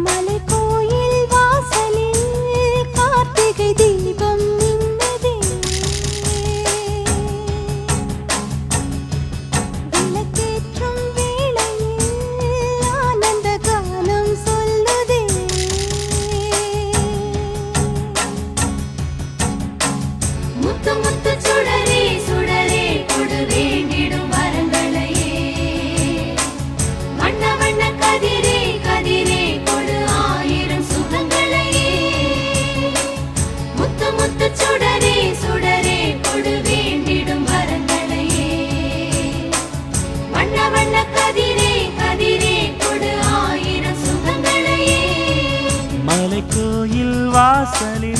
மலைக்கோயில் வாசலில் கார்த்திகை தீபம் மின்னுதே. விளக்கேற்றும் வேளையில் ஆனந்த கானம் சொல்லுதே. முத்து முத்து சுடரே சுடரே கொடு வேண்டிடும் வரங்களையே. வண்ண வண்ண கதிரே கதிரே கொடு ஆயிரம் சுகங்களையே. முத்து முத்து சுடரே சுடரே கொடு வேண்டிடும் வரங்களையே. வண்ண வண்ண கதிரே கதிரே கொடு ஆயிரம் சுகங்களையே. மலைக்கோயில் வாசலில்